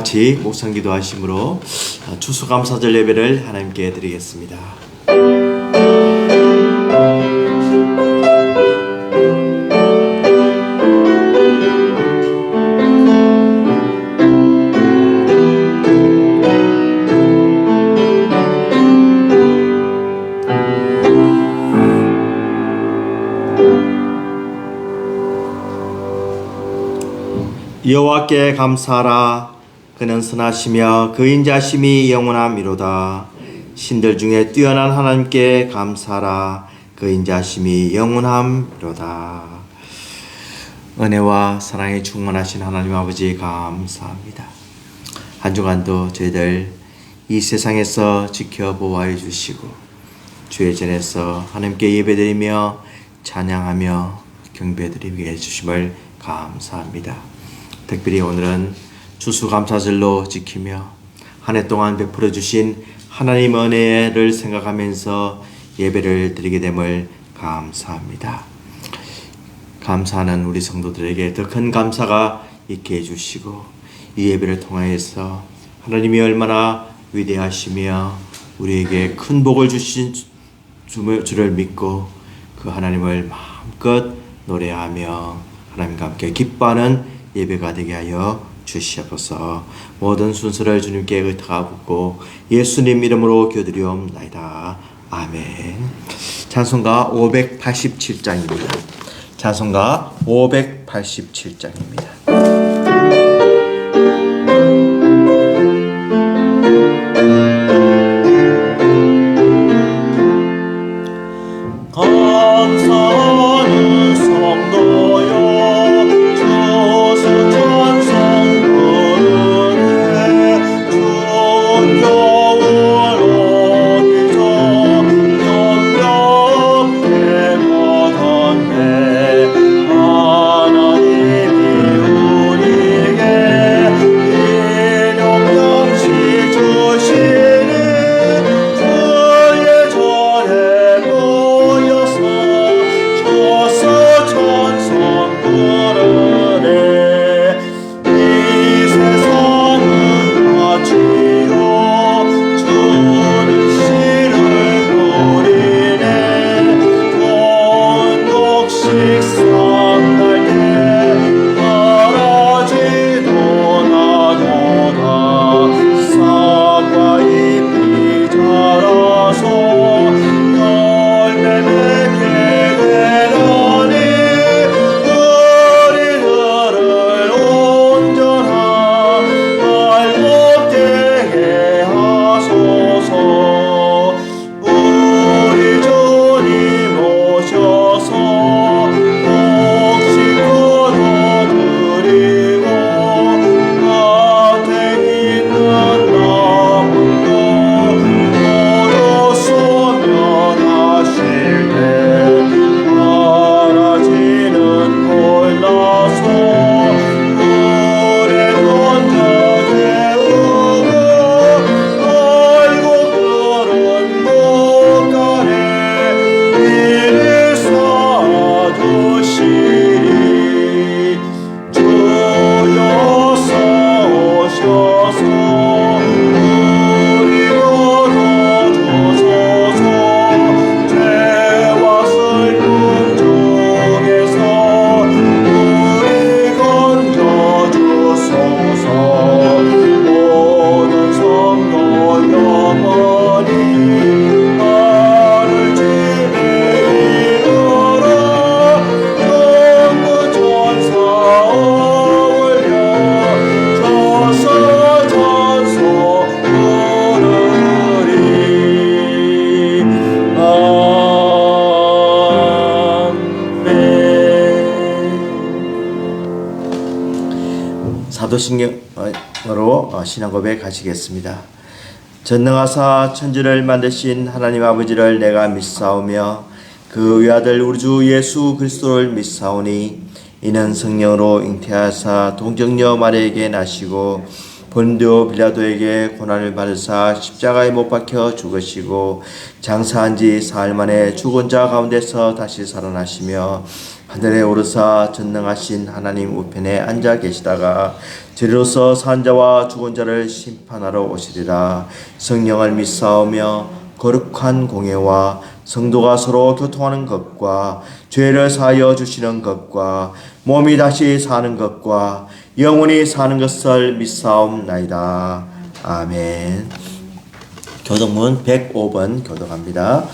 같이 묵상기도 하심으로 추수감사절 예배를 하나님께 드리겠습니다. 여호와께 감사하라. 그는 선하시며 그 인자심이 영원함이로다. 신들 중에 뛰어난 하나님께 감사하라. 그 인자심이 영원함이로다. 은혜와 사랑에 충만하신 하나님 아버지 감사합니다. 한 주간도 저희들 이 세상에서 지켜 보호해 주시고 주의 전에서 하나님께 예배드리며 찬양하며 경배드리게 해주심을 감사합니다. 특별히 오늘은 추수감사절로 지키며 한 해 동안 베풀어 주신 하나님 은혜를 생각하면서 예배를 드리게 됨을 감사합니다. 감사하는 우리 성도들에게 더 큰 감사가 있게 해주시고 이 예배를 통하여서 하나님이 얼마나 위대하시며 우리에게 큰 복을 주신 주를 믿고 그 하나님을 마음껏 노래하며 하나님과 함께 기뻐하는 예배가 되게 하여 주시옵소서. 모든 순서를 주님께 의탁하고 예수님 이름으로 기도드리옵나이다. 아멘. 찬송가 587장입니다. 찬송가 587장입니다. 사도신경으로 신앙 고백 하시겠습니다. 전능하사 천지를 만드신 하나님 아버지를 내가 믿사오며 그 외아들 우리 주 예수 그리스도를 믿사오니 이는 성령으로 잉태하사 동정녀 마리아에게 나시고 본디오 빌라도에게 고난을 받으사 십자가에 못 박혀 죽으시고 장사한 지 사흘 만에 죽은 자 가운데서 다시 살아나시며 하늘에 오르사 전능하신 하나님 우편에 앉아 계시다가 저리로서 산자와 죽은 자를 심판하러 오시리라. 성령을 믿사오며 거룩한 공예와 성도가 서로 교통하는 것과 죄를 사하여 주시는 것과 몸이 다시 사는 것과 영원히 사는 것을 믿사옵나이다. 아멘. 교동문 105번 교독합니다.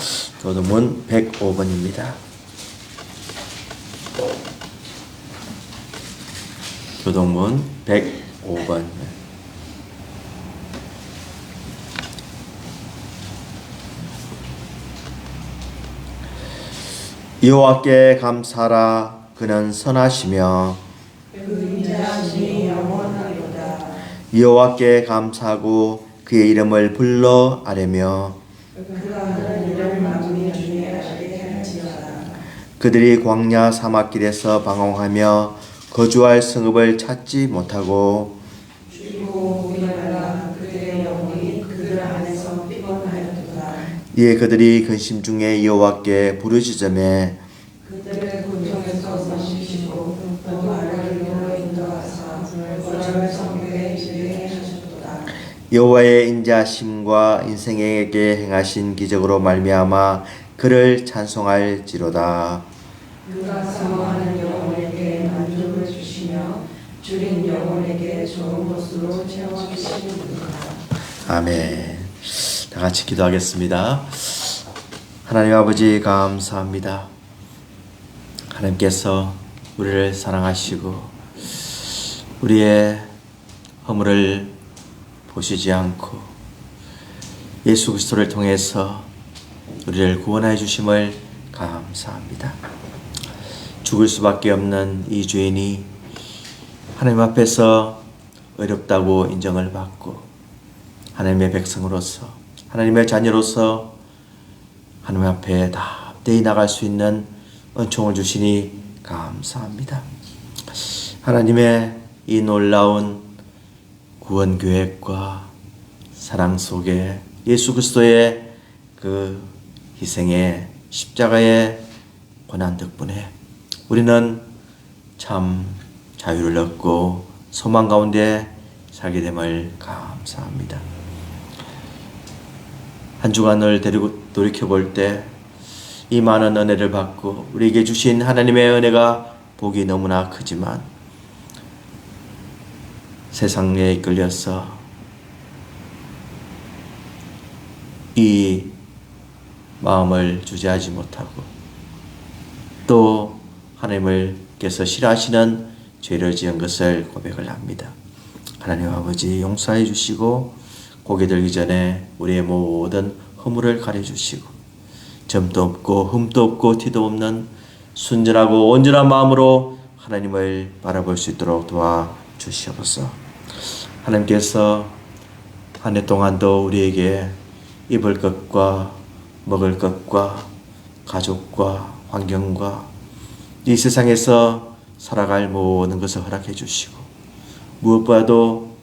교동문 105번입니다. 교동문 105번. 여호와께 감사하라. 그는 선하시며 그 인자하심이 영원하리로다. 여호와께 감사하고 그의 이름을 불러 아뢰며 그가 하는 일을 만민 중에 알게 할지어다. 그들이 광야 사막길에서 방황하며 거주할 성읍을 찾지 못하고 죽이고 우리나라 그들의 영혼이 그들 안에서 피곤하였도다. 이에 그들이 근심 중에 여호와께 부르짖으매 그들의 고통에서 서시시고 또 나를 이로 인도하사 거절 성벽에 이르게 하셨도다. 여호와의 인자심과 인생에게 행하신 기적으로 말미암아 그를 찬송할지로다. 그가 사모하는 영혼에게 만족을 주시며 줄인 영혼에게 좋은 것으로 채워주시는구나. 아멘. 다 같이 기도하겠습니다. 하나님 아버지 감사합니다. 하나님께서 우리를 사랑하시고 우리의 허물을 보시지 않고 예수 그리스도를 통해서 우리를 구원하여 주심을 감사합니다. 죽을 수밖에 없는 이 죄인이 하나님 앞에서 어렵다고 인정을 받고 하나님의 백성으로서 하나님의 자녀로서 하나님 앞에 답대히 나갈 수 있는 은총을 주시니 감사합니다. 하나님의 이 놀라운 구원 계획과 사랑 속에 예수 그리스도의 그 희생의 십자가의 고난 덕분에 우리는 참 자유를 얻고 소망 가운데 살게 됨을 감사합니다. 한 주간을 돌이켜볼 때 이 많은 은혜를 받고 우리에게 주신 하나님의 은혜가 복이 너무나 크지만 세상에 이끌려서 이 마음을 주저하지 못하고 또 하나님께서 싫어하시는 죄를 지은 것을 고백을 합니다. 하나님 아버지 용서해 주시고 고개 들기 전에 우리의 모든 허물을 가려주시고 점도 없고 흠도 없고 티도 없는 순전하고 온전한 마음으로 하나님을 바라볼 수 있도록 도와주시옵소서. 하나님께서 한 해 동안도 우리에게 입을 것과 먹을 것과 가족과 환경과 이 세상에서 살아갈 모든 것을 허락해 주시고 무엇보다도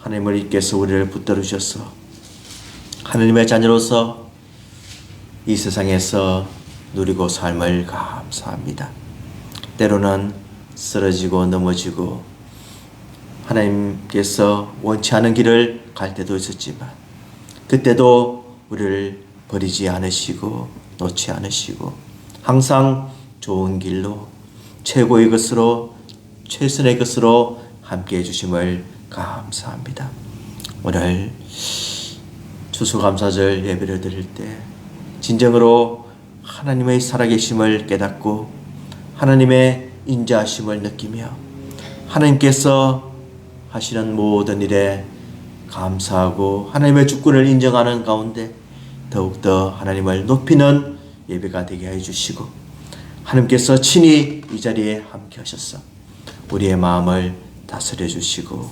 하나님께서 우리를 붙들어 주셔서 하나님의 자녀로서 이 세상에서 누리고 삶을 감사합니다. 때로는 쓰러지고 넘어지고 하나님께서 원치 않은 길을 갈 때도 있었지만 그때도 우리를 버리지 않으시고 놓지 않으시고 항상 좋은 길로 최고의 것으로 최선의 것으로 함께해 주심을 감사합니다. 오늘 추수감사절 예배를 드릴 때 진정으로 하나님의 살아계심을 깨닫고 하나님의 인자하심을 느끼며 하나님께서 하시는 모든 일에 감사하고 하나님의 주권을 인정하는 가운데 더욱더 하나님을 높이는 예배가 되게 해주시고 하나님께서 친히 이 자리에 함께 하셔서 우리의 마음을 다스려 주시고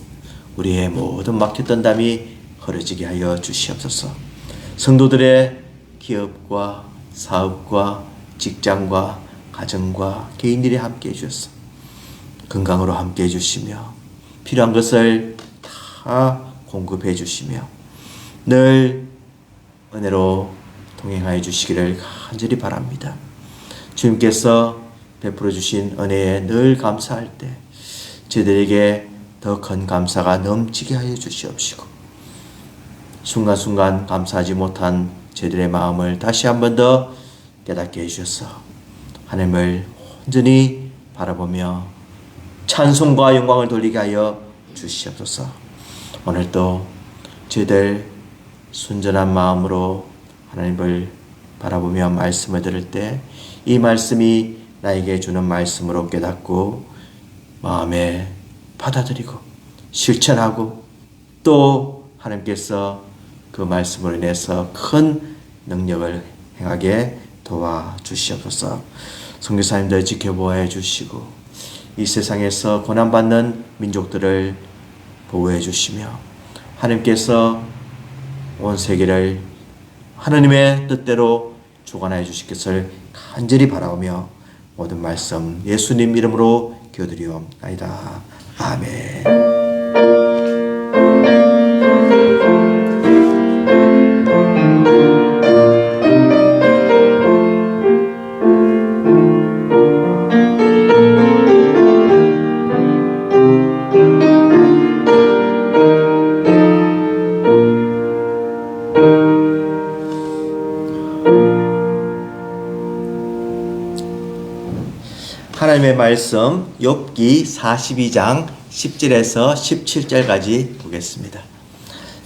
우리의 모든 막혔던 담이 흐려지게 하여 주시옵소서. 성도들의 기업과 사업과 직장과 가정과 개인들이 함께 해주셔서 건강으로 함께 해주시며 필요한 것을 다 공급해 주시며 늘 은혜로 동행하여 주시기를 간절히 바랍니다. 주님께서 베풀어 주신 은혜에 늘 감사할 때 저희들에게 더 큰 감사가 넘치게 하여 주시옵시고 순간순간 감사하지 못한 저희들의 마음을 다시 한 번 더 깨닫게 해주셔서 하나님을 온전히 바라보며 찬송과 영광을 돌리게 하여 주시옵소서. 오늘도 저희들 순전한 마음으로 하나님을 바라보며 말씀을 들을 때 이 말씀이 나에게 주는 말씀으로 깨닫고 마음에 받아들이고 실천하고 또 하나님께서 그 말씀으로 인해서 큰 능력을 행하게 도와주시옵소서. 선교사님들 지켜보아 주시고 이 세상에서 고난받는 민족들을 보호해 주시며 하나님께서 온 세계를 하나님의 뜻대로 주관하여 주실 것을 간절히 바라오며 모든 말씀 예수님 이름으로 기도드리옵나이다. 아멘. 하나님의 말씀 욥기 42장 10절에서 17절까지 보겠습니다.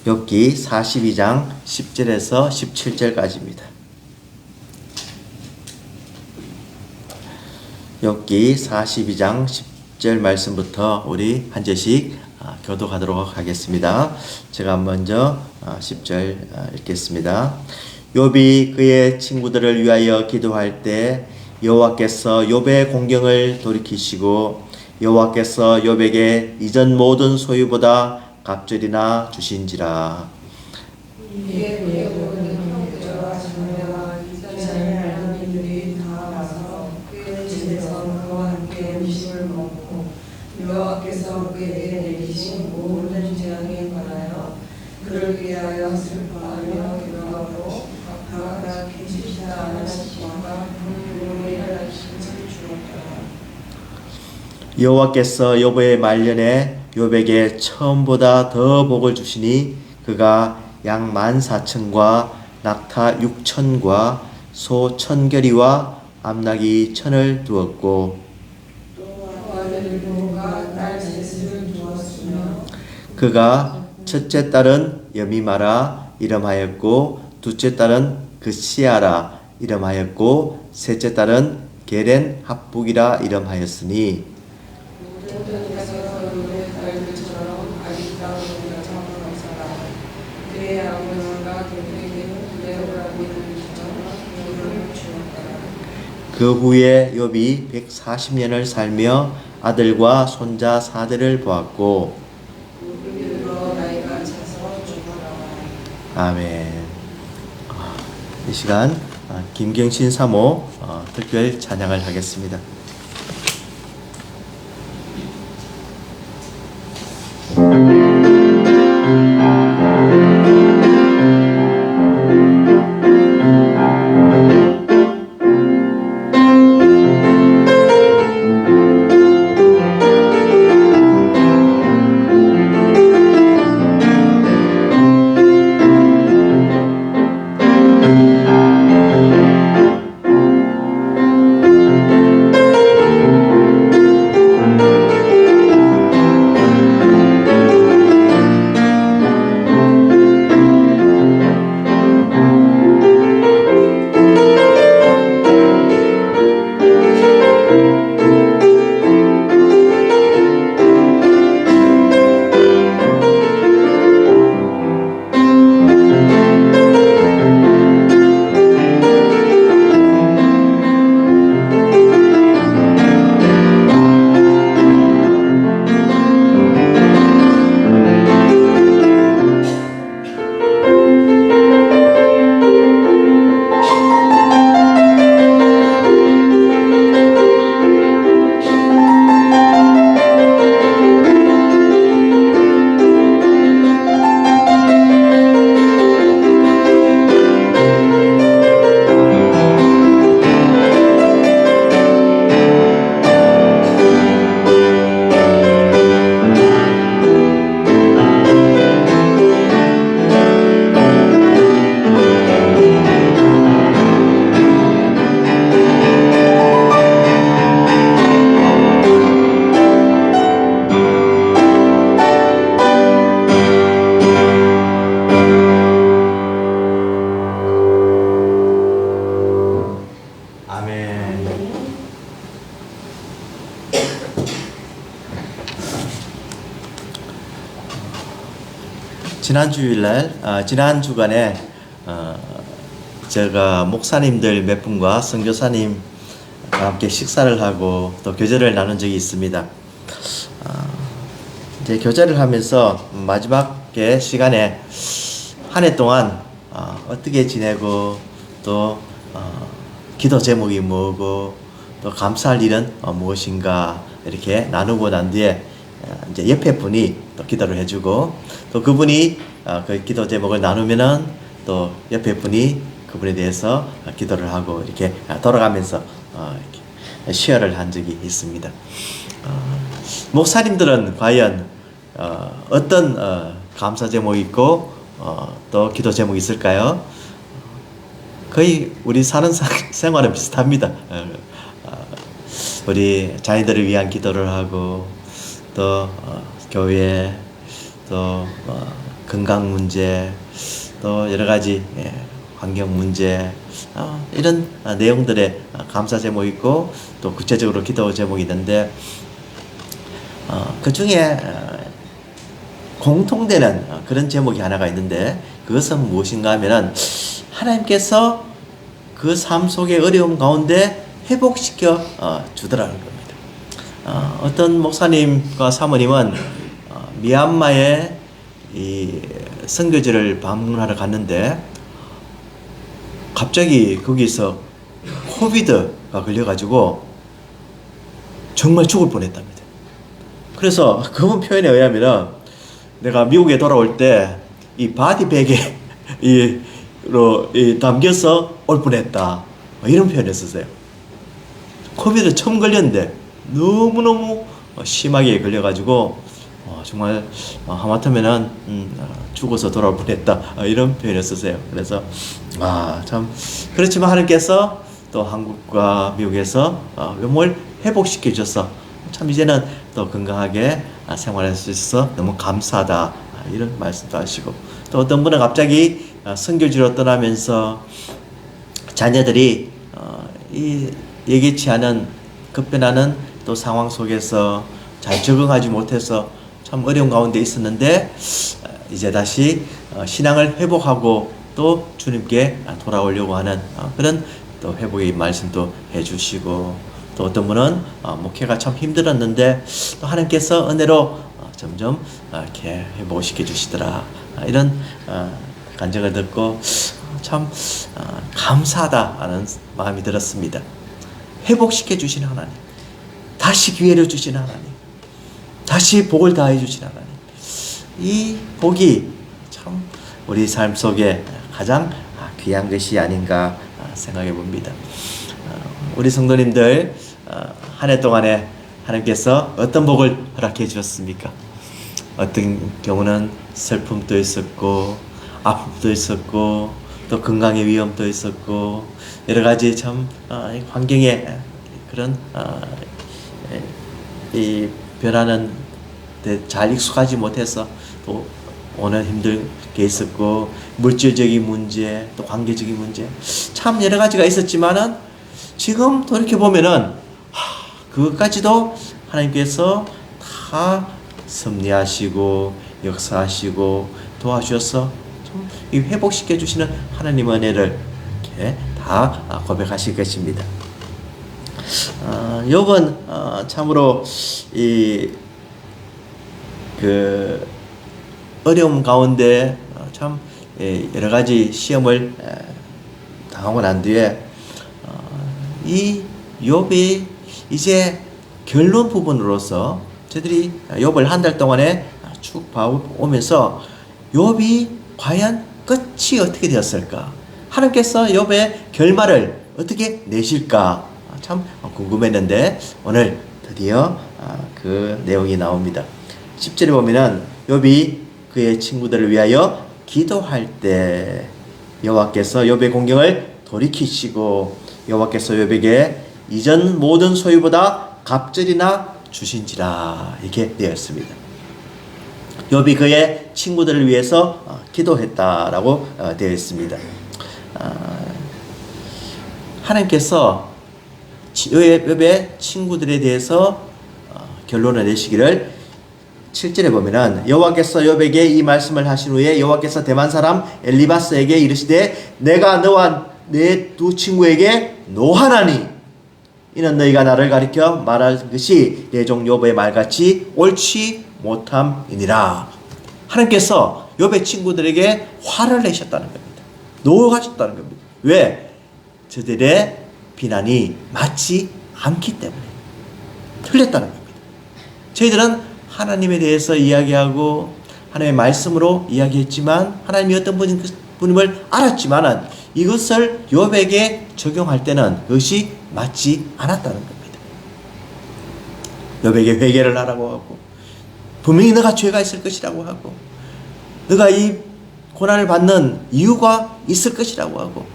욥기 42장 10절에서 17절까지입니다. 욥기 42장 10절 말씀부터 우리 한 절씩 교독하도록 하겠습니다. 제가 먼저 10절 읽겠습니다. 욥이 그의 친구들을 위하여 기도할 때 여호와께서 욥의 공경을 돌이키시고 여호와께서 욥에게 이전 모든 소유보다 갑절이나 주신지라. 이에 그의 모든 형제와 자매와 이스라엘 알더니들이 다 와서 그의 집에서 그와 함께 음식을 먹고 여호와께서 그에게 내리신 모든 재앙에 관하여 그를 위하여 슬퍼하며 기도하고 각각 계시다 하나씩과 여호와께서 욥의 말년에 욥에게 처음보다 더 복을 주시니 그가 양 14,000과 낙타 6,000과 소 1,000결이와 암나귀 1,000을 두었고 그가 첫째 딸은 여미마라 이름하였고 둘째 딸은 그시아라 이름하였고 셋째 딸은 게렌 합북이라 이름하였으니 그 후에 욥이 140년을 살며 아들과 손자 4대를 보았고 아멘. 이 시간 김경신 사모 특별 찬양을 하겠습니다. 지난 주일날, 지난 주간에 제가 목사님들 몇 분과 선교사님과 함께 식사를 하고 또 교제를 나눈 적이 있습니다. 이제 교제를 하면서 마지막 시간에 한 해 동안 어떻게 지내고 또 기도 제목이 뭐고 또 감사할 일은 무엇인가 이렇게 나누고 난 뒤에 이제 옆에 분이 또 기도를 해주고 또 그분이 그 기도 제목을 나누면은 또 옆에 분이 그분에 대해서 기도를 하고 이렇게 돌아가면서 이렇게 시어를 한 적이 있습니다. 목사님들은 과연 어떤 감사 제목이 있고 또 기도 제목이 있을까요? 거의 우리 사는 생활은 비슷합니다. 우리 자녀들을 위한 기도를 하고 또 교회 또 건강 문제 또 여러 가지 환경 문제 이런 내용들의 감사 제목이 있고 또 구체적으로 기도 제목이 있는데 그 중에 공통되는 그런 제목이 하나가 있는데 그것은 무엇인가 하면은 하나님께서 그 삶 속의 어려움 가운데 회복시켜 주더라는 겁니다. 어떤 목사님과 사모님은 미얀마에 이 선교지를 방문하러 갔는데 갑자기 거기서 코비드가 걸려가지고 정말 죽을 뻔했답니다. 그래서 그분 표현에 의하면 내가 미국에 돌아올 때 이 바디백에 담겨서 올 뻔했다 이런 표현을 썼어요. 코비드 처음 걸렸는데 너무너무 심하게 걸려가지고 정말 하마터면은 죽어서 돌아올 뻔했다 이런 표현을 쓰세요. 그래서 참 그렇지만 하나님께서 또 한국과 미국에서 몸을 회복시켜 주셔서 참 이제는 또 건강하게 생활할 수 있어서 너무 감사하다 이런 말씀도 하시고 또 어떤 분은 갑자기 선교지로 떠나면서 자녀들이 이 예기치 않은 급변하는 또 상황 속에서 잘 적응하지 못해서 참 어려운 가운데 있었는데 이제 다시 신앙을 회복하고 또 주님께 돌아오려고 하는 그런 또 회복의 말씀도 해주시고 또 어떤 분은 목회가 참 힘들었는데 또 하나님께서 은혜로 점점 이렇게 회복시켜 주시더라 이런 간증을 듣고 참 감사하다 하는 마음이 들었습니다. 회복시켜 주시는 하나님, 다시 기회를 주시는 하나님, 다시 복을 다해 주시는 하나님, 이 복이 참 우리 삶 속에 가장 귀한 것이 아닌가 생각해 봅니다. 우리 성도님들 한 해 동안에 하나님께서 어떤 복을 허락해 주셨습니까? 어떤 경우는 슬픔도 있었고 아픔도 있었고 또 건강의 위험도 있었고 여러 가지 참 환경에 그런 이 변하는 데 잘 익숙하지 못해서 또 오늘 힘들게 있었고 물질적인 문제 또 관계적인 문제 참 여러 가지가 있었지만은 지금 돌이켜 보면은 그것까지도 하나님께서 다 섭리하시고 역사하시고 도와주셔서 이 회복시켜 주시는 하나님의 은혜를 이렇게 다 고백하실 것입니다. 욥은 참으로 그 어려움 가운데 참 여러 가지 시험을 당하고 난 뒤에 이 욥이 이제 결론 부분으로서 저희들이 욥을 한 달 동안에 쭉 봐오면서 욥이 과연 끝이 어떻게 되었을까? 하나님께서 욥의 결말을 어떻게 내실까? 참 궁금했는데 오늘 드디어 그 내용이 나옵니다. 10절에 보면은 욥이 그의 친구들을 위하여 기도할 때 여호와께서 욥의 공경을 돌이키시고 여호와께서 욥에게 이전 모든 소유보다 갑절이나 주신지라 이렇게 되어 있습니다. 욥이 그의 친구들을 위해서 기도했다라고 되어 있습니다. 하나님께서 욥의 친구들에 대해서 결론을 내시기를 7절에 보면은 여호와께서 욥에게 이 말씀을 하신 후에 여호와께서 대만 사람 엘리바스에게 이르시되 내가 너와 내 두 친구에게 노하나니 이는 너희가 나를 가리켜 말할 것이 내 종 욥의 말같이 옳지 못함이니라. 하나님께서 욥의 친구들에게 화를 내셨다는 겁니다. 노하셨다는 겁니다. 왜? 저들의 비난이 맞지 않기 때문에 틀렸다는 겁니다. 저희들은 하나님에 대해서 이야기하고 하나님의 말씀으로 이야기했지만 하나님이 어떤 분임을 알았지만은 이것을 욥에게 적용할 때는 그것이 맞지 않았다는 겁니다. 욥에게 회개를 하라고 하고 분명히 너가 죄가 있을 것이라고 하고 너가 이 고난을 받는 이유가 있을 것이라고 하고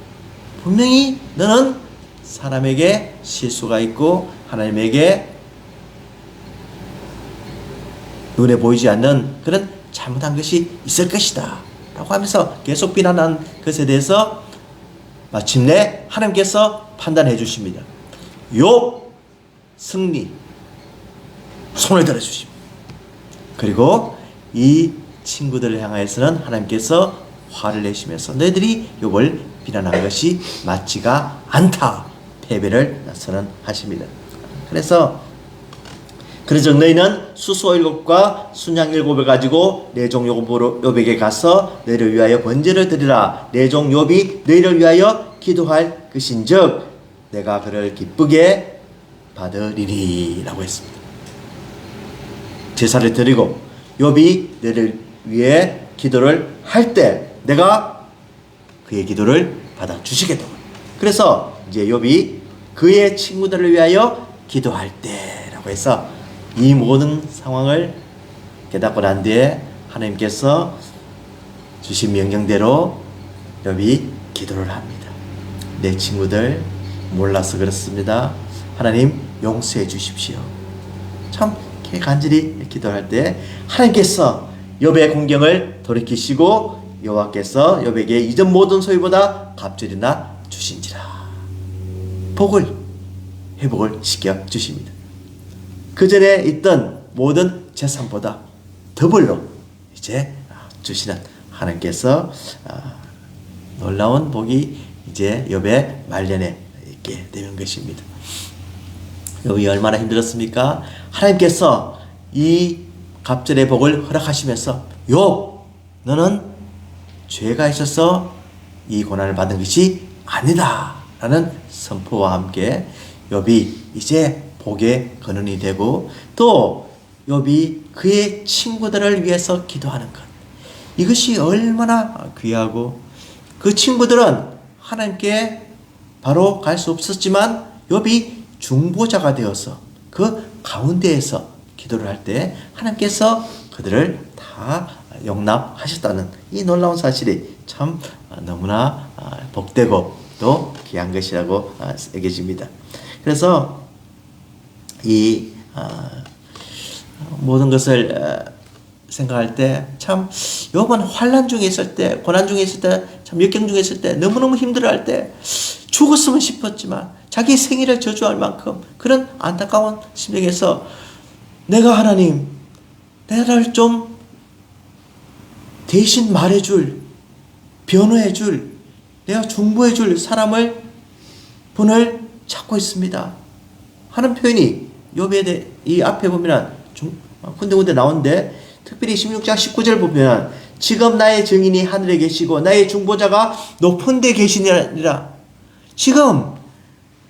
분명히 너는 사람에게 실수가 있고 하나님에게 눈에 보이지 않는 그런 잘못한 것이 있을 것이다 라고 하면서 계속 비난한 것에 대해서 마침내 하나님께서 판단해 주십니다. 욥 승리 손을 들어 주십니다. 그리고 이 친구들을 향하여서는 하나님께서 화를 내시면서 너희들이 욥을 비난한 것이 맞지가 않다 패배를 선언하십니다. 그래서 너희는 수소 7과 순양 7을 가지고 내 종 욥에게 가서 너희를 위하여 번제를 드리라. 내 종 욥이 너희를 위하여 기도할 것인즉 내가 그를 기쁘게 받으리니 라고 했습니다. 제사를 드리고 욥이 너희를 위해 기도를 할 때 내가 그의 기도를 받아주시겠다고. 그래서 이제 욥이 그의 친구들을 위하여 기도할 때라고 해서 이 모든 상황을 깨닫고 난 뒤에 하나님께서 주신 명령대로 욥이 기도를 합니다. 내 친구들 몰라서 그렇습니다. 하나님 용서해 주십시오. 참 간절히 기도할 때 하나님께서 욥의 공경을 돌이키시고 여호와께서 욥에게 이전 모든 소유보다 갑절이나 주신지라. 회복을 시켜 주십니다. 그 전에 있던 모든 재산보다 더블로 이제 주시는 하나님께서 놀라운 복이 이제 욥의 말년에 있게 되는 것입니다. 욥이 얼마나 힘들었습니까? 하나님께서 이 갑절의 복을 허락하시면서 욥 너는 죄가 있어서 이 고난을 받은 것이 아니다 라는 선포와 함께 욥이 이제 복의 근원이 되고 또 욥이 그의 친구들을 위해서 기도하는 것 이것이 얼마나 귀하고 그 친구들은 하나님께 바로 갈 수 없었지만 욥이 중보자가 되어서 그 가운데에서 기도를 할 때 하나님께서 그들을 다 용납하셨다는 이 놀라운 사실이 참 너무나 복되고 또 귀한 것이라고 여겨집니다. 그래서 이 모든 것을 생각할 때 참 욥은 환난 중에 있을 때 고난 중에 있을 때 참 역경 중에 있을 때 너무너무 힘들어할 때 죽었으면 싶었지만 자기 생일을 저주할 만큼 그런 안타까운 심정에서 내가 하나님 나를 좀 대신 말해줄 변호해줄 내가 중보해줄 분을 찾고 있습니다 하는 표현이 욥에 이 앞에 보면 군데군데 나오는데 특별히 16장 19절 보면 지금 나의 증인이 하늘에 계시고 나의 중보자가 높은 데 계시니라. 지금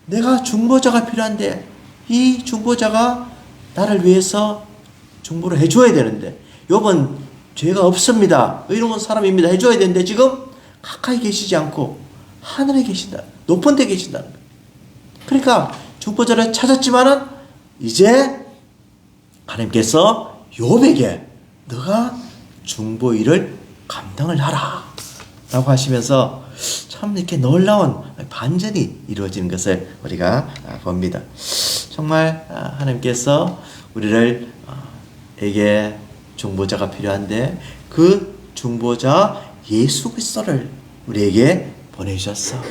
내가 중보자가 필요한데 이 중보자가 나를 위해서 중보를 해줘야 되는데 욥은 죄가 없습니다. 의로운 사람입니다. 해줘야 되는데 지금 가까이 계시지 않고 하늘에 계신다. 높은 데 계신다는 거예요. 그러니까 중보자를 찾았지만은 이제 하나님께서 욥에게 너가 중보 일을 감당을 하라 라고 하시면서 참 이렇게 놀라운 반전이 이루어지는 것을 우리가 봅니다. 정말 하나님께서 에게 중보자가 필요한데 그 중보자 예수 그리스도를 우리에게 보내주셨어.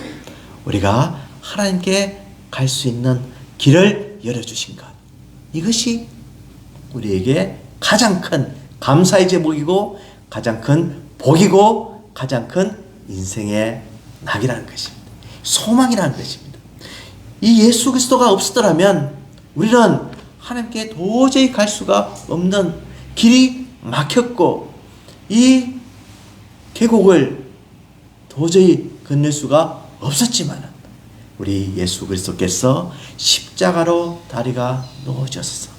우리가 하나님께 갈 수 있는 길을 열어주신 것. 이것이 우리에게 가장 큰 감사의 제목이고 가장 큰 복이고 가장 큰 인생의 낙이라는 것입니다. 소망이라는 것입니다. 이 예수 그리스도가 없었더라면 우리는 하나님께 도저히 갈 수가 없는 길이 막혔고 이 계곡을 도저히 건널 수가 없었지만 우리 예수 그리스도께서 십자가로 다리가 놓아져서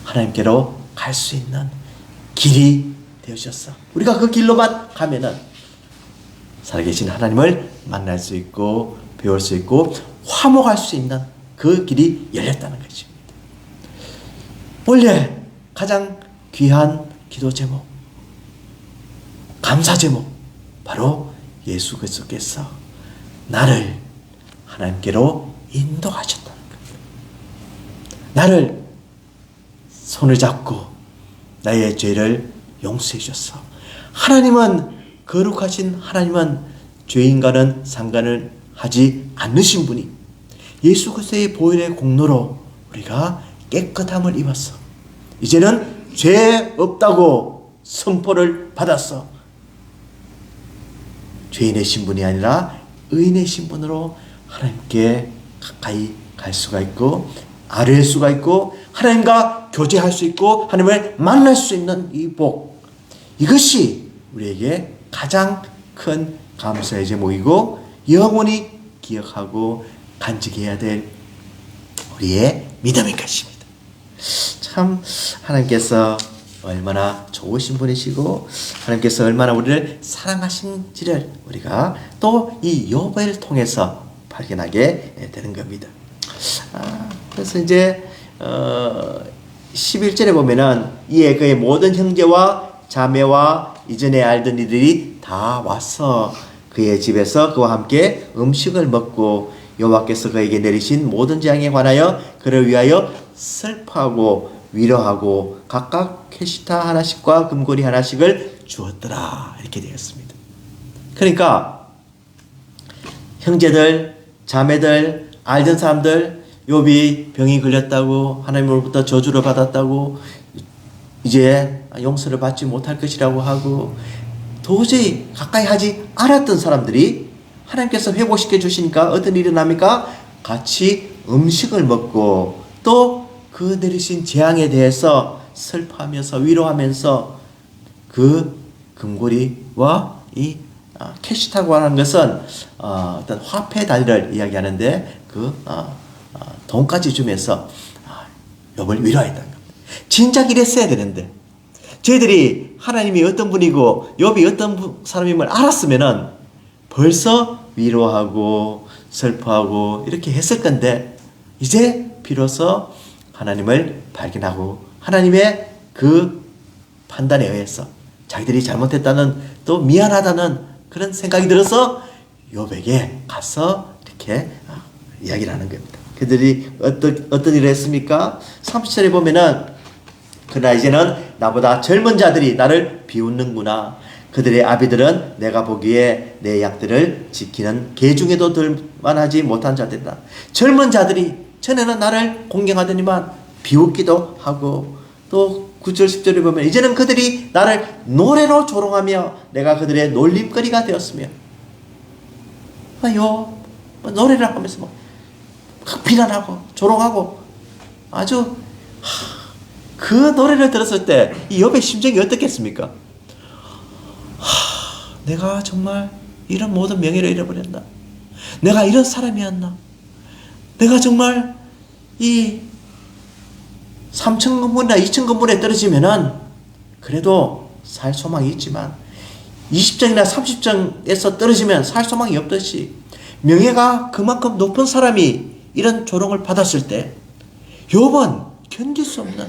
하나님께로 갈 수 있는 길이 되어주셨어. 우리가 그 길로만 가면은 살아계신 하나님을 만날 수 있고 배울 수 있고 화목할 수 있는 그 길이 열렸다는 것입니다. 원래 가장 귀한 기도 제목, 감사 제목, 바로 예수 그리스도께서 나를 하나님께로 인도하셨다는 겁니다. 나를 손을 잡고 나의 죄를 용서해 주셨어. 하나님은 거룩하신 하나님은 죄인과는 상관을 하지 않으신 분이 예수 그리스도의 보혈의 공로로 우리가 깨끗함을 입었어. 이제는 죄 없다고 선포를 받았어. 죄인의 신분이 아니라 의인의 신분으로 하나님께 가까이 갈 수가 있고 아뢰일 수가 있고 하나님과 교제할 수 있고 하나님을 만날 수 있는 이 복, 이것이 우리에게 가장 큰 감사의 제목이고 영원히 기억하고 간직해야 될 우리의 믿음인 것입니다. 참 하나님께서 얼마나 좋으신 분이시고 하나님께서 얼마나 우리를 사랑하신지를 우리가 또 이 욥을 통해서 발견하게 되는 겁니다. 그래서 이제 11절에 보면은 이에 그의 모든 형제와 자매와 이전에 알던 이들이 다 와서 그의 집에서 그와 함께 음식을 먹고 여호와께서 그에게 내리신 모든 재앙에 관하여 그를 위하여 슬퍼하고 위로하고 각각 캐시타 하나씩과 금고리 하나씩을 주었더라. 이렇게 되었습니다. 그러니까 형제들, 자매들, 알던 사람들, 욥이 병이 걸렸다고 하나님으로부터 저주를 받았다고 이제 용서를 받지 못할 것이라고 하고 도저히 가까이 하지 않았던 사람들이 하나님께서 회복시켜 주시니까 어떤 일이 일어납니까? 같이 음식을 먹고 또 그 내리신 재앙에 대해서 슬퍼하면서 위로하면서 그 금고리와 이 캐시타고 하는 것은 어떤 화폐 단위를 이야기하는데 그 돈까지 주면서 욥을 위로했다는 겁니다. 진작 이랬어야 되는데 저희들이 하나님이 어떤 분이고 욥이 어떤 사람임을 알았으면은 벌써 위로하고 슬퍼하고 이렇게 했을 건데 이제 비로소 하나님을 발견하고 하나님의 그 판단에 의해서 자기들이 잘못했다는 또 미안하다는 그런 생각이 들어서 욥에게 가서 이렇게 이야기를 하는 겁니다. 그들이 어떤 일을 했습니까? 30절에 보면은 그러나 이제는 나보다 젊은 자들이 나를 비웃는구나. 그들의 아비들은 내가 보기에 내 약들을 지키는 개 중에도 들만하지 못한 자들이다. 젊은 자들이 전에는 나를 공경하더니만 비웃기도 하고 또 9절 10절에 보면 이제는 그들이 나를 노래로 조롱하며 내가 그들의 놀림거리가 되었으며 노래를 하면서 비난하고 조롱하고 아주 그 노래를 들었을 때 이 욥의 심정이 어떻겠습니까? 내가 정말 이런 모든 명예를 잃어버렸나? 내가 이런 사람이었나? 내가 정말 이 3층 건물이나 2층 건물에 떨어지면은 그래도 살 소망이 있지만 20층이나 30층에서 떨어지면 살 소망이 없듯이 명예가 그만큼 높은 사람이 이런 조롱을 받았을 때 욥은 견딜 수 없는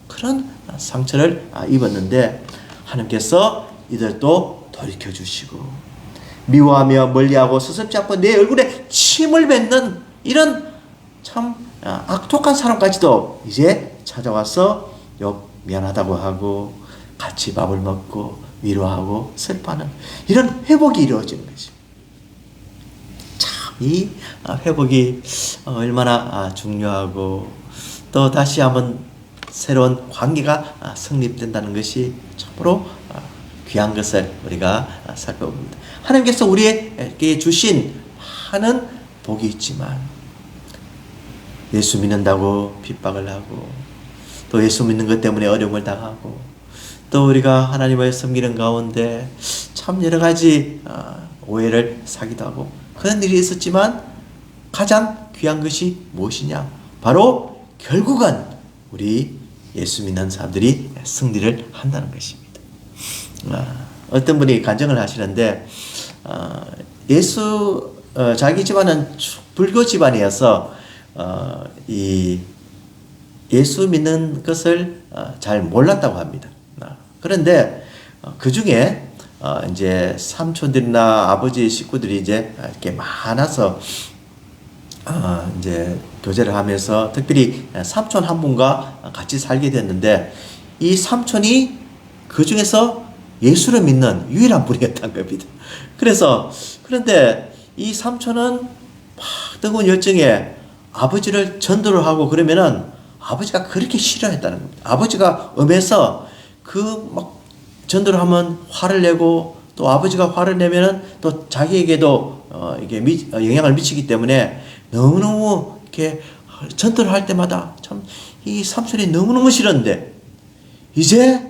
그런 상처를 입었는데 하나님께서 이들도 돌이켜주시고 미워하며 멀리하고 서슴지 않고 내 얼굴에 침을 뱉는 이런 참 악독한 사람까지도 이제 찾아와서 욥 미안하다고 하고 같이 밥을 먹고 위로하고 슬퍼하는 이런 회복이 이루어지는 것입니다. 참 이 회복이 얼마나 중요하고 또 다시 한번 새로운 관계가 성립된다는 것이 참으로 귀한 것을 우리가 살펴봅니다. 하나님께서 우리에게 주신 많은 복이 있지만 예수 믿는다고 핍박을 하고 또 예수 믿는 것 때문에 어려움을 당하고 또 우리가 하나님을 섬기는 가운데 참 여러 가지 오해를 사기도 하고 그런 일이 있었지만 가장 귀한 것이 무엇이냐? 바로 결국은 우리 예수 믿는 사람들이 승리를 한다는 것입니다. 어떤 분이 간증을 하시는데 자기 집안은 불교 집안이어서 이 예수 믿는 것을 잘 몰랐다고 합니다. 그런데 그 중에 이제 삼촌들이나 아버지 식구들이 이제 이렇게 많아서 이제 교제를 하면서 특별히 삼촌 한 분과 같이 살게 됐는데 이 삼촌이 그 중에서 예수를 믿는 유일한 분이었던 겁니다. 그런데 이 삼촌은 막 뜨거운 열정에 아버지를 전도를 하고 그러면은 아버지가 그렇게 싫어했다는 겁니다. 아버지가 엄해서 막 전도를 하면 화를 내고 또 아버지가 화를 내면은 또 자기에게도 이게 영향을 미치기 때문에 너무너무 이렇게 전도를 할 때마다 참 이 삼촌이 너무너무 싫었는데 이제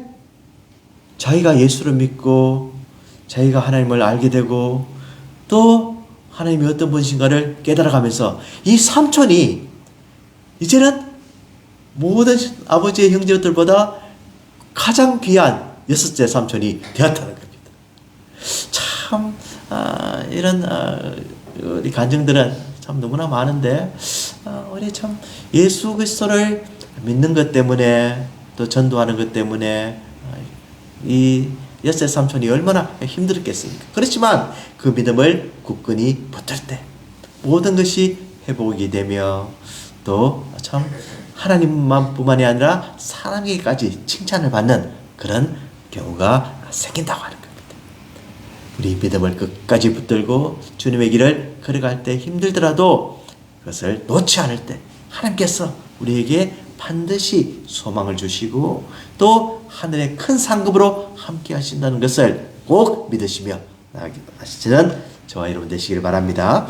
자기가 예수를 믿고 자기가 하나님을 알게 되고 또 하나님이 어떤 분이신가를 깨달아가면서 이 삼촌이 이제는 모든 아버지의 형제들보다 가장 귀한 6째 삼촌이 되었다는 겁니다. 참 이런 우리 간증들은 참 너무나 많은데 우리 참 예수 그리스도를 믿는 것 때문에 또 전도하는 것 때문에 이 6째 삼촌이 얼마나 힘들었겠습니까? 그렇지만 그 믿음을 굳건히 붙들 때 모든 것이 회복이 되며 또 참 하나님만 뿐만이 아니라 사람에게까지 칭찬을 받는 그런 경우가 생긴다고 하는 겁니다. 우리 믿음을 끝까지 붙들고 주님의 길을 걸어갈 때 힘들더라도 그것을 놓지 않을 때 하나님께서 우리에게 반드시 소망을 주시고 또 하늘의 큰 상급으로 함께 하신다는 것을 꼭 믿으시며 나아가시는 저와 여러분 되시길 바랍니다.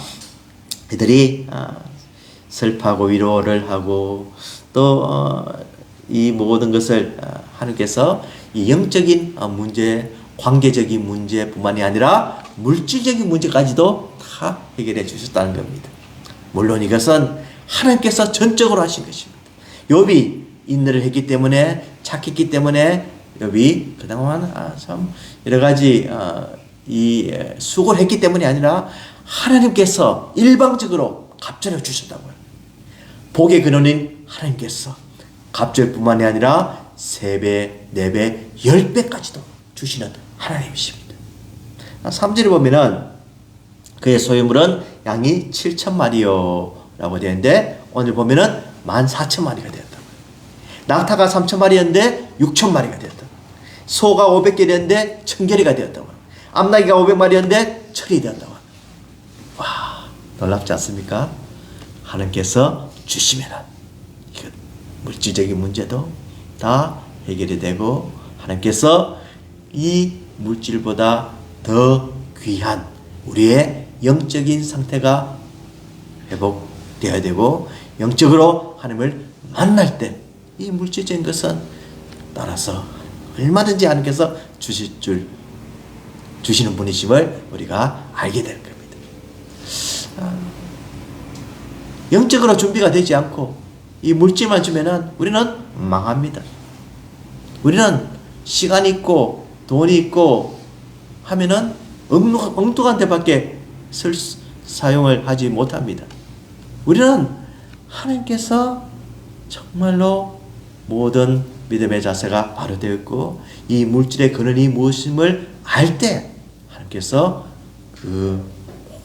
이들이 슬퍼하고 위로를 하고 또 이 모든 것을 하나님께서 이 영적인 문제, 관계적인 문제뿐만이 아니라 물질적인 문제까지도 다 해결해 주셨다는 겁니다. 물론 이것은 하나님께서 전적으로 하신 것입니다. 욥이 인내를 했기 때문에 착했기 때문에 욥이 그동안 참 여러 가지 이 수고를 했기 때문이 아니라 하나님께서 일방적으로 갑절을 주셨다고요. 복의 근원인 하나님께서 갑절뿐만이 아니라 3배, 4배, 10배까지도 주시는 하나님이십니다. 3절에 보면은 그의 소유물은 양이 7,000마리요 라고 되는데 오늘 보면은 14,000마리가 되었다고요. 낙타가 3,000마리였는데 6,000마리가 되었다고요. 소가 500개였는데 1,000개가 되었다고요. 암나귀가 500마리였는데 1,000이 되었다고요. 와, 놀랍지 않습니까? 하나님께서 주시면은 물질적인 문제도 다 해결이 되고 하나님께서 이 물질보다 더 귀한 우리의 영적인 상태가 회복되어야 되고 영적으로 하나님을 만날 때 이 물질적인 것은 따라서 얼마든지 하나님께서 주시는 분이심을 우리가 알게 될 겁니다. 영적으로 준비가 되지 않고 이 물질만 주면은 우리는 망합니다. 우리는 시간이 있고 돈이 있고 하면은 엉뚱한 데밖에 사용을 하지 못합니다. 우리는 하나님께서 정말로 모든 믿음의 자세가 바로 되어 있고 이 물질의 근원이 무엇임을 알 때 하나님께서 그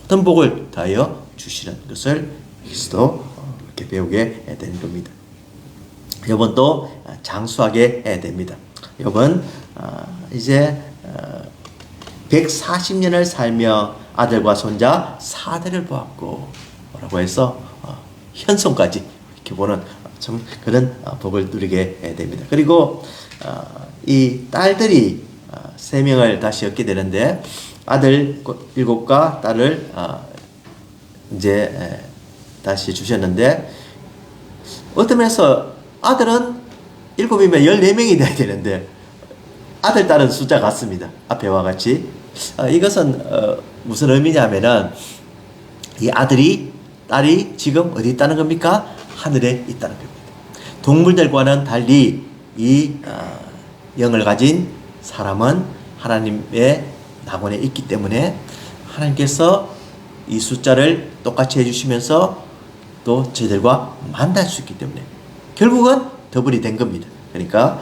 모든 복을 다하여 주시는 것을 여기서도 이렇게 배우게 되는 겁니다. 욥은 또 장수하게 됩니다. 욥은 이제 140년을 살며 아들과 손자 4대를 보았고 뭐라고 해서 현손까지 이렇게 보는 참 그런 복을 누리게 됩니다. 그리고 이 딸들이 3명을 다시 얻게 되는데 아들 7과 딸을 이제 다시 주셨는데 어떤 면에서 아들은 7이면 14명이 돼야 되는데 아들 딸은 숫자 같습니다. 앞에와 같이. 이것은 무슨 의미냐면은 이 아들이 딸이 지금 어디 있다는 겁니까? 하늘에 있다는 겁니다. 동물들과는 달리 이 영을 가진 사람은 하나님의 낙원에 있기 때문에 하나님께서 이 숫자를 똑같이 해주시면서 또 저희들과 만날 수 있기 때문에 결국은 더블이 된 겁니다. 그러니까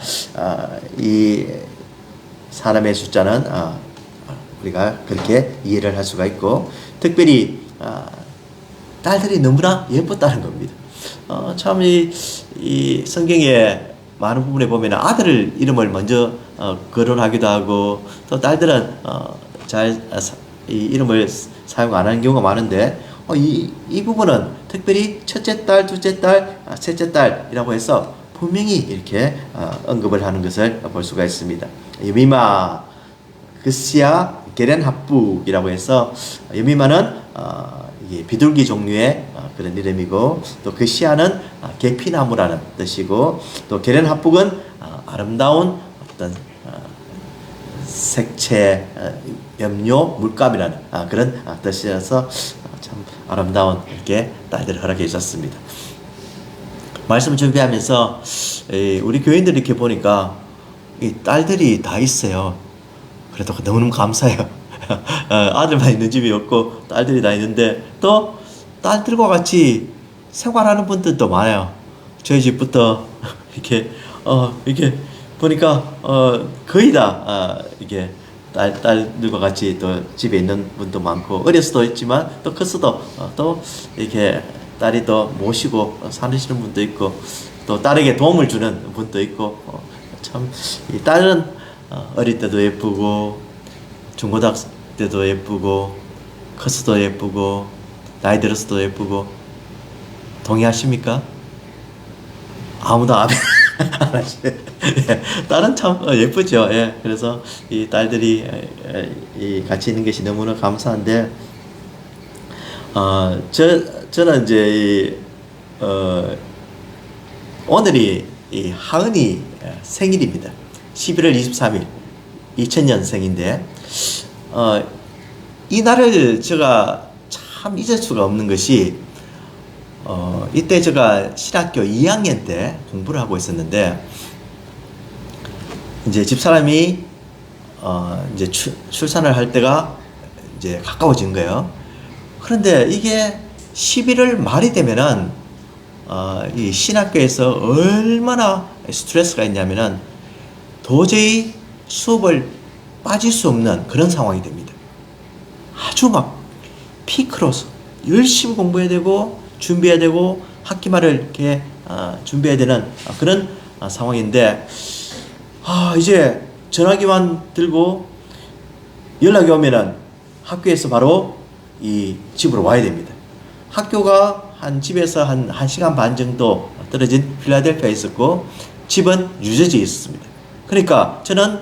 이 사람의 숫자는 우리가 그렇게 이해를 할 수가 있고 특별히 딸들이 너무나 예뻤다는 겁니다. 참 이 성경에 많은 부분에 보면 아들 이름을 먼저 거론하기도 하고 또 딸들은 잘 이 이름을 사용 안 하는 경우가 많은데 이 부분은 특별히 첫째 딸, 둘째 딸, 셋째 딸이라고 해서 분명히 이렇게 언급을 하는 것을 볼 수가 있습니다. 여미마, 그시아, 게렌합북이라고 해서 여미마는 이게 비둘기 종류의 그런 이름이고 또 그시아는 계피나무라는 뜻이고 또 게렌합북은 아름다운 어떤 색채, 염료, 물감이라는 그런 뜻이어서 참 아름다운 이렇게 딸들을 허락해 주셨습니다. 말씀 준비하면서 우리 교인들 이렇게 보니까 이 딸들이 다 있어요. 그래도 너무너무 감사해요. 아들만 있는 집이 없고 딸들이 다 있는데 또 딸들과 같이 생활하는 분들도 많아요. 저희 집부터 이렇게 보니까 거의 다 이게 딸들과 같이 또 집에 있는 분도 많고 어려서도 있지만 또 컸어도 또 이렇게 딸이 또 모시고 사시는 분도 있고 또 딸에게 도움을 주는 분도 있고 참 이 딸은 어릴 때도 예쁘고 중고등학생 때도 예쁘고 컸어도 예쁘고 나이 들어서도 예쁘고 동의하십니까? 아무도 안 하시네. 딸은 참 예쁘죠. 예. 그래서 이 딸들이 같이 있는 것이 너무나 감사한데 저는 이제 오늘이 이 하은이 생일입니다. 11월 23일 2000년생인데 이 날을 제가 참 잊을 수가 없는 것이 이때 제가 신학교 2학년 때 공부를 하고 있었는데 이제 집사람이 이제 출산을 할 때가 이제 가까워진 거예요. 그런데 이게 11월 말이 되면은 이 신학교에서 얼마나 스트레스가 있냐면은 도저히 수업을 빠질 수 없는 그런 상황이 됩니다. 아주 막 피크로서 열심히 공부해야 되고 준비해야 되고 학기 말을 이렇게 준비해야 되는 그런 상황인데 이제 전화기만 들고 연락이 오면은 학교에서 바로 이 집으로 와야 됩니다. 학교가 집에서 한 1시간 반 정도 떨어진 필라델피아에 있었고 집은 뉴저지에 있었습니다. 그러니까 저는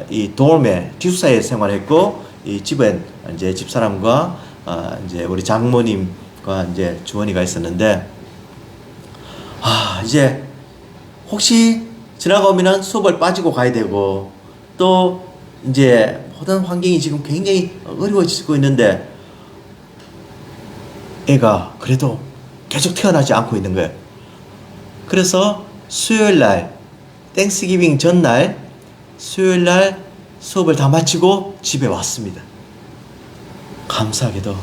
이 도움에 기숙사에 생활했고 이 집엔 이제 집사람과 이제 우리 장모님과 이제 주원이가 있었는데 이제 혹시 전화가 오면은 수업을 빠지고 가야 되고 또 이제 모든 환경이 지금 굉장히 어려워지고 있는데 애가 그래도 계속 태어나지 않고 있는 거예요. 그래서 수요일 날 땡스기빙 전날 수요일 날 수업을 다 마치고 집에 왔습니다. 감사하게도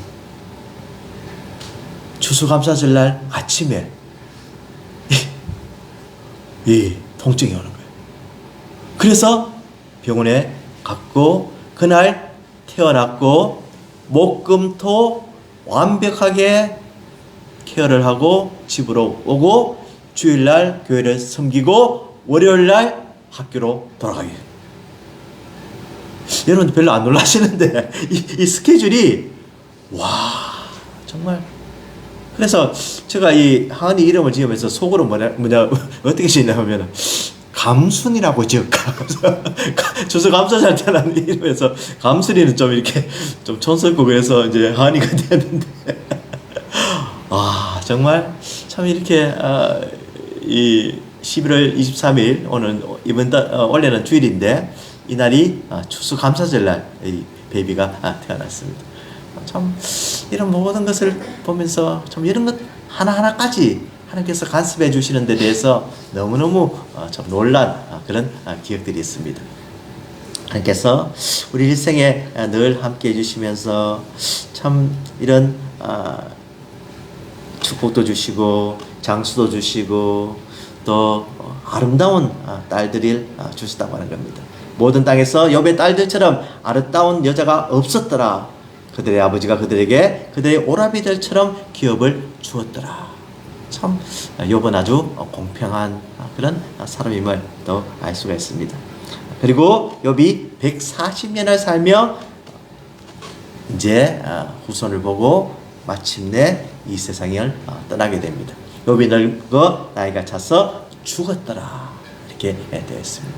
추수감사절 날 아침에 이 통증이 오는 거예요. 그래서 병원에 갔고 그날 태어났고 목금토 완벽하게 케어를 하고 집으로 오고 주일날 교회를 섬기고 월요일날 학교로 돌아가게. 여러분 별로 안 놀라시는데 이 스케줄이 정말 그래서 제가 이 하은이 이름을 지으면서 속으로 뭐냐 어떻게 지냐면 감순이라고 지을까. 추수감사절자라는 이름에서 감순이는 좀 이렇게 좀 촌스럽고 그래서 이제 하은이가 되었는데 아 정말 참 이렇게 이 11월 23일 오늘 원래는 주일인데 이날이 추수감사절날 이 베이비가 태어났습니다. 참 이런 모든 것을 보면서 참 이런 것 하나하나까지 하나님께서 간섭해 주시는 데 대해서 너무너무 참 놀란 그런 기억들이 있습니다. 하나님께서 우리 일생에 늘 함께 해주시면서 참 이런 축복도 주시고 장수도 주시고 또 아름다운 딸들을 주셨다고 하는 겁니다. 모든 땅에서 욥의 딸들처럼 아름다운 여자가 없었더라. 그들의 아버지가 그들에게 그들의 오라비들처럼 기업을 주었더라. 참 욥은 아주 공평한 그런 사람임을 또 알 수가 있습니다. 그리고 욥이 140년을 살며 이제 후손을 보고 마침내 이 세상을 떠나게 됩니다. 욥이 늙어 나이가 차서 죽었더라. 이렇게 되어 있습니다.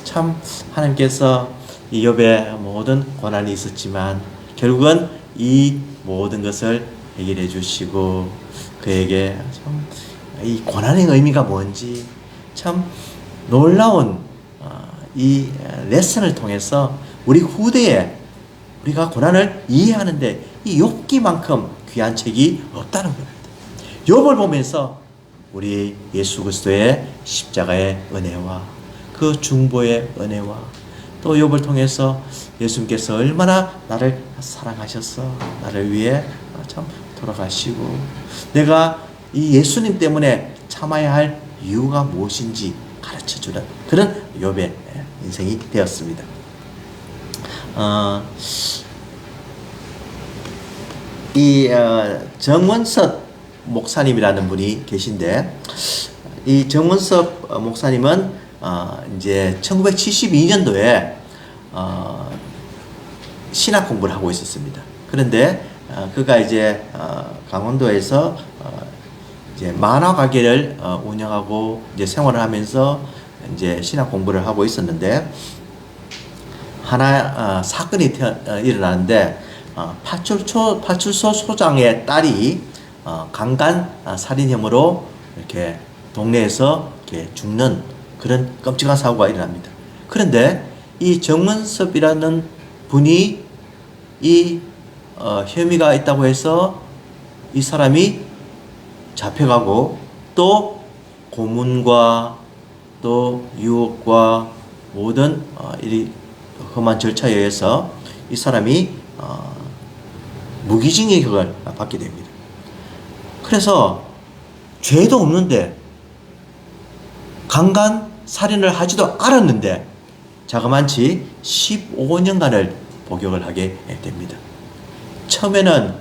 참 하나님께서 이 욥의 모든 고난이 있었지만 결국은 이 모든 것을 해결해 주시고 그에게 참 이 고난의 의미가 뭔지 참 놀라운 이 레슨을 통해서 우리 후대에 우리가 고난을 이해하는데 이 욥기만큼 귀한 책이 없다는 겁니다. 욥을 보면서 우리 예수 그리스도의 십자가의 은혜와 그 중보의 은혜와 또 욥을 통해서 예수님께서 얼마나 나를 사랑하셔서 나를 위해 참 돌아가시고 내가 이 예수님 때문에 참아야 할 이유가 무엇인지 가르쳐주는 그런 욥의 인생이 되었습니다. 정원섭 목사님이라는 분이 계신데 이 정원섭 목사님은 이제 1972년도에 신학 공부를 하고 있었습니다. 그런데 그가 이제 강원도에서 이제 만화 가게를 운영하고 이제 생활을 하면서 이제 신학 공부를 하고 있었는데 하나 사건이 일어나는데 파출소 소장의 딸이 강간 살인 혐의로 이렇게 동네에서 이렇게 죽는 그런 끔찍한 사고가 일어납니다. 그런데 이 정문섭이라는 분이 이 혐의가 있다고 해서 이 사람이 잡혀가고 또 고문과 또 유혹과 모든 이 험한 절차에 의해서 이 사람이 무기징역을 받게 됩니다. 그래서 죄도 없는데 강간 살인을 하지도 않았는데 자그만치 15년간을 복역을 하게 됩니다. 처음에는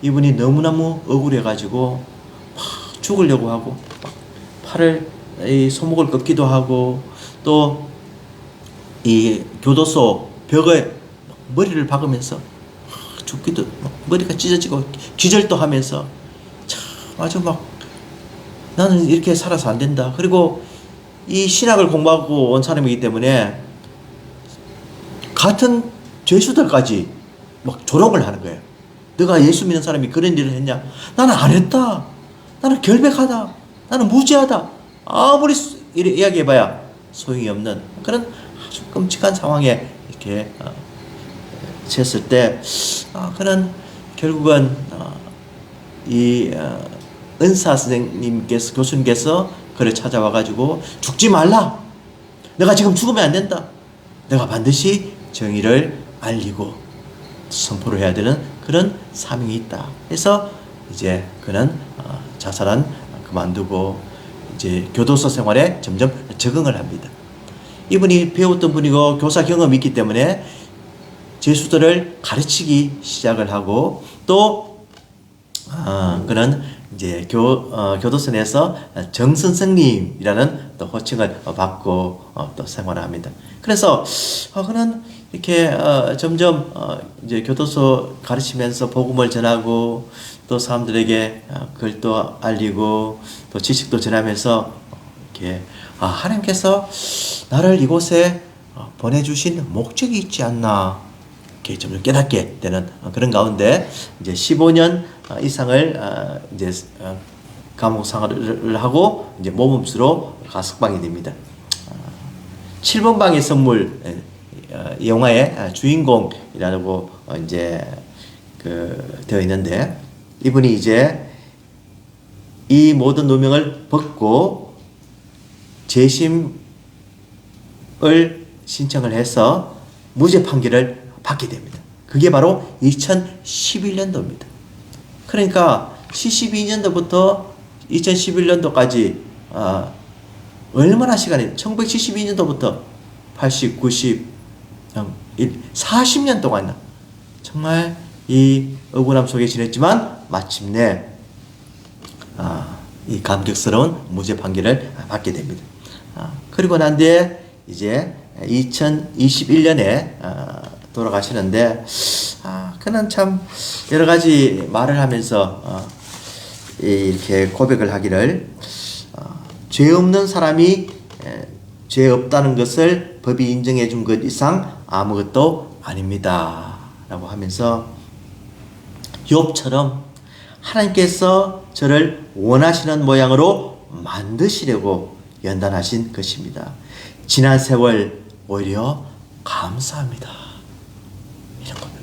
이분이 너무너무 억울해가지고 막 죽으려고 하고 팔을 이 손목을 꺾기도 하고 또 이 교도소 벽에 머리를 박으면서 죽기도 머리가 찢어지고 기절도 하면서 참 아주 막 나는 이렇게 살아서 안 된다. 그리고 이 신학을 공부하고 온 사람이기 때문에 같은 죄수들까지 막 조롱을 하는 거예요. 너가 예수 믿는 사람이 그런 일을 했냐? 나는 안 했다. 나는 결백하다. 나는 무지하다. 아무리 이야기해봐야 소용이 없는 그런 아주 끔찍한 상황에 이렇게 쳤을 때 그는 결국은 이 은사 선생님께서 교수님께서 그를 찾아와가지고 죽지 말라. 내가 지금 죽으면 안 된다. 내가 반드시 정의를 알리고 선포를 해야 되는 그런 사명이 있다. 그래서 이제 그는 자살은 그만두고 이제 교도소 생활에 점점 적응을 합니다. 이분이 배웠던 분이고 교사 경험이 있기 때문에 죄수들을 가르치기 시작을 하고 또 그는 이제 교도소 내에서 정선생님이라는 또 호칭을 받고 또 생활을 합니다. 그래서 그는 이렇게 점점 이제 교도소 가르치면서 복음을 전하고 또 사람들에게 그걸 또 알리고 또 지식도 전하면서 이렇게 하나님께서 나를 이곳에 보내주신 목적이 있지 않나 이렇게 좀 깨닫게 되는 그런 가운데 이제 15년 이상을 이제 감옥 생활을 하고 이제 모범수로 가석방이 됩니다. 7번 방의 선물 영화의 주인공이라고 이제 되어 있는데 이분이 이제 이 모든 누명을 벗고 재심을 신청을 해서 무죄 판결을 받게 됩니다. 그게 바로 2011년도입니다. 그러니까 72년도부터 2011년도까지 얼마나 시간이 1972년도부터 80, 90, 40년 동안 정말 이 억울함 속에 지냈지만 마침내 이 감격스러운 무죄 판결을 받게 됩니다. 그리고 난 뒤에 이제 2021년에 돌아가시는데 그는 참 여러 가지 말을 하면서 이렇게 고백을 하기를 죄 없는 사람이 죄 없다는 것을 법이 인정해 준 것 이상 아무것도 아닙니다 라고 하면서 욥처럼 하나님께서 저를 원하시는 모양으로 만드시려고 연단하신 것입니다. 지난 세월 오히려 감사합니다. 이런 겁니다.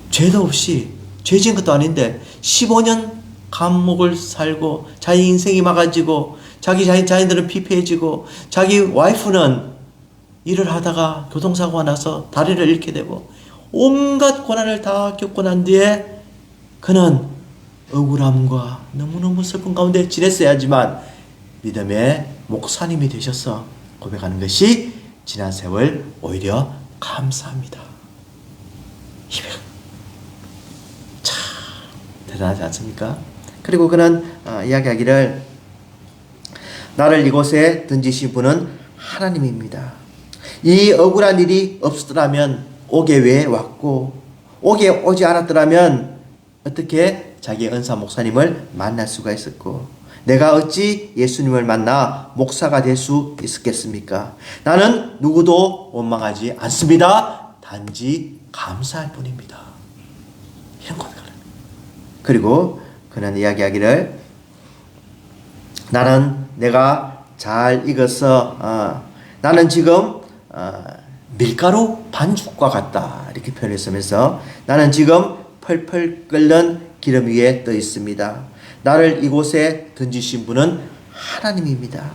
죄도 없이 죄 지은 것도 아닌데 15년 감옥을 살고 자기 인생이 막아지고 자녀들은 피폐해지고 자기 와이프는 일을 하다가 교통사고가 나서 다리를 잃게 되고 온갖 고난을 다 겪고 난 뒤에 그는 억울함과 너무너무 슬픈 가운데 지냈어야지만 믿음의 목사님이 되셔서 고백하는 것이 지난 세월 오히려 감사합니다. 참 대단하지 않습니까? 그리고 그는 이야기하기를 나를 이곳에 던지신 분은 하나님입니다. 이 억울한 일이 없었더라면 옥에 왜 왔고 옥에 오지 않았더라면 어떻게 자기 은사 목사님을 만날 수가 있었고 내가 어찌 예수님을 만나 목사가 될 수 있었겠습니까? 나는 누구도 원망하지 않습니다. 단지 감사할 뿐입니다. 이런 거거든요. 그리고 그는 이야기하기를 나는 내가 잘 익어서 나는 지금 밀가루 반죽과 같다 이렇게 표현했으면서 나는 지금 펄펄 끓는 기름 위에 떠 있습니다. 나를 이곳에 던지신 분은 하나님입니다.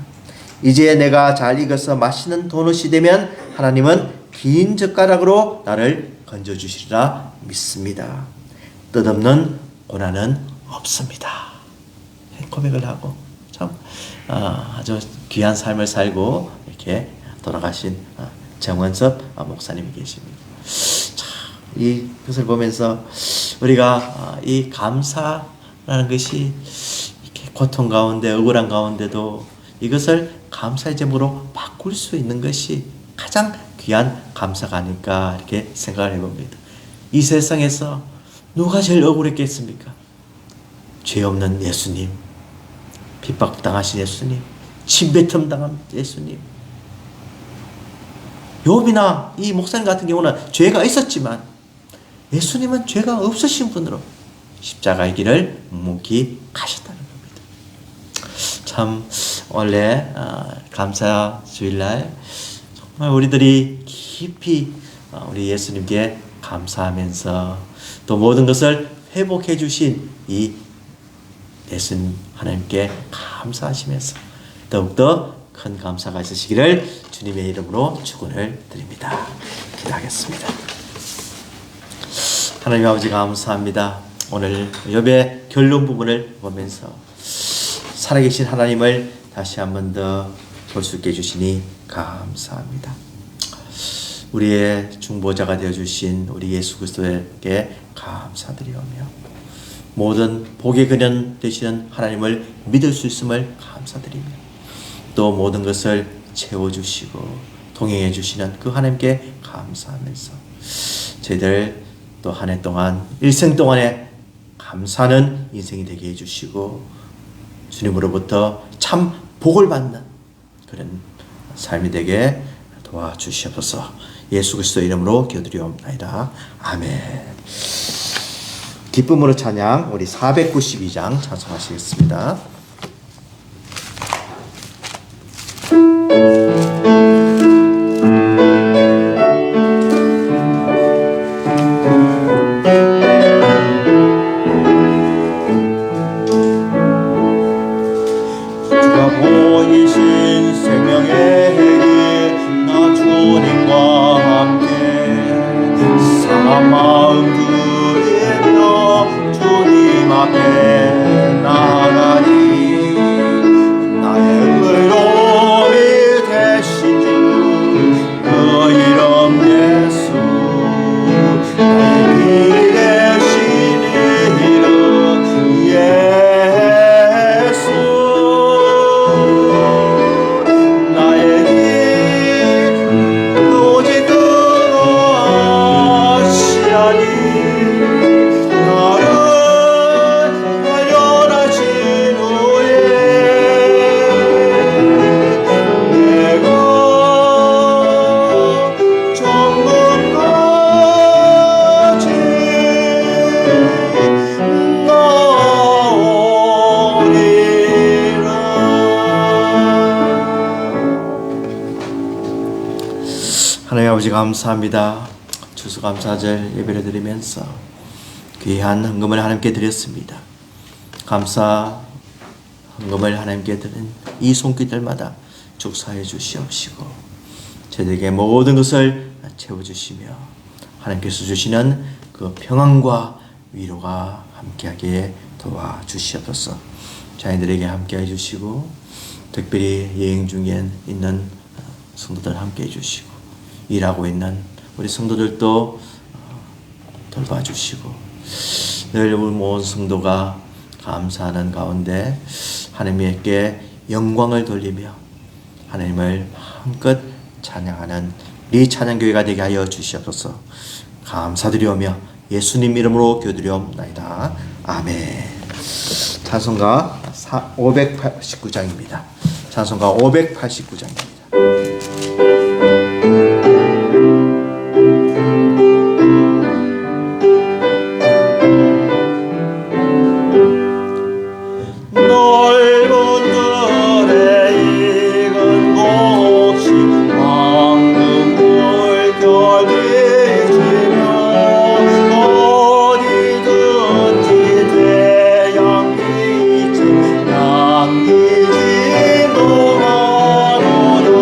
이제 내가 잘 익어서 맛있는 도넛이 되면 하나님은 긴 젓가락으로 나를 건져주시리라 믿습니다. 뜻없는 고난은 없습니다. 고백을 하고 참 아주 귀한 삶을 살고 이렇게 돌아가신 정원섭 목사님이 계십니다. 이것을 보면서 우리가 이 감사라는 것이 이렇게 고통 가운데 억울한 가운데도 이것을 감사의 제목으로 바꿀 수 있는 것이 가장 귀한 감사가 아닐까 이렇게 생각을 해봅니다. 이 세상에서 누가 제일 억울했겠습니까? 죄 없는 예수님, 핍박당하신 예수님, 침뱉음 당한 예수님. 욥이나 이 목사님 같은 경우는 죄가 있었지만 예수님은 죄가 없으신 분으로 십자가의 길을 묵묵히가셨다는 겁니다. 참 원래 감사 주일날 정말 우리들이 깊이 우리 예수님께 감사하면서 또 모든 것을 회복해 주신 이 예수님 하나님께 감사하시면서 더욱더 큰 감사가 있으시기를 주님의 이름으로 축원을 드립니다. 기도하겠습니다. 하나님 아버지 감사합니다. 오늘 욥의 결론 부분을 보면서 살아계신 하나님을 다시 한 번 더 볼 수 있게 해주시니 감사합니다. 우리의 중보자가 되어주신 우리 예수 그리스도에게 감사드리오며 모든 복의 근원 되시는 하나님을 믿을 수 있음을 감사드리며 또 모든 것을 채워주시고 동행해 주시는 그 하나님께 감사하면서 저희들 또 한 해 동안 일생 동안에 감사하는 인생이 되게 해주시고 주님으로부터 참 복을 받는 그런 삶이 되게 도와주시옵소서. 예수 그리스도 이름으로 기도드리옵나이다. 아멘. 기쁨으로 찬양 우리 492장 찬송하시겠습니다. 보이신 생명의 해에 나 주님과 함께 상한 마음 드리며 주님 앞에 나가리. 나의 의로움이 되신 주 그 이름 예수, 나의 길 되신 이름 예수. 하나님 아버지 감사합니다. 추수감사절 예배를 드리면서 귀한 헌금을 하나님께 드렸습니다. 감사 헌금을 하나님께 드린 이 손길들마다 축사해 주시옵시고 저에게 모든 것을 채워주시며 하나님께서 주시는 그 평안과 위로가 함께하게 도와주시옵소서. 자녀들에게 함께해 주시고 특별히 여행 중에 있는 성도들 함께해 주시고 일하고 있는 우리 성도들도 돌봐주시고 늘 우리 모든 성도가 감사하는 가운데 하나님께 영광을 돌리며 하나님을 마음껏 찬양하는 이 찬양교회가 되게 하여 주시옵소서. 감사드리오며 예수님 이름으로 기도드리옵나이다. 아멘. 찬송가 589장입니다. 찬송가 589장입니다. 남기지 노하노라.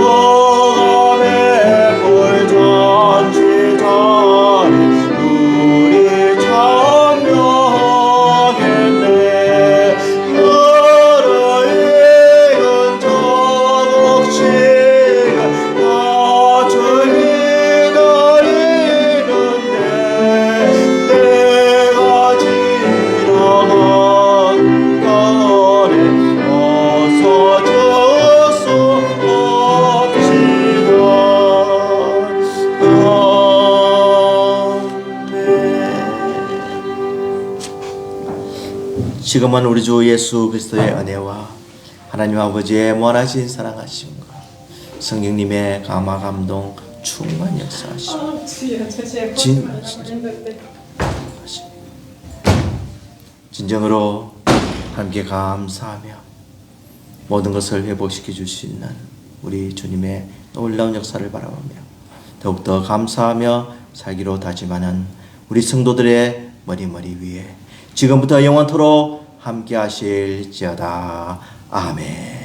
영암의 볼잔치 자리 우리 참여하겠네. 너를 익은 저곡시가 낯을 기다리는데 때가 지나간 거래 어서 저수합시다. 아멘. 지금은 우리 주 예수 그리스도의 은혜와 하나님 아버지의 무한하신 사랑하심과 성령님의 감화 감동 충만 역사하심 주여, 저 제가 진- 했는데. 진정으로 함께 감사하며 모든 것을 회복시켜 줄 수 있는 우리 주님의 놀라운 역사를 바라보며 더욱더 감사하며 살기로 다짐하는 우리 성도들의 머리 위에 지금부터 영원토록 함께 하실지어다. 아멘.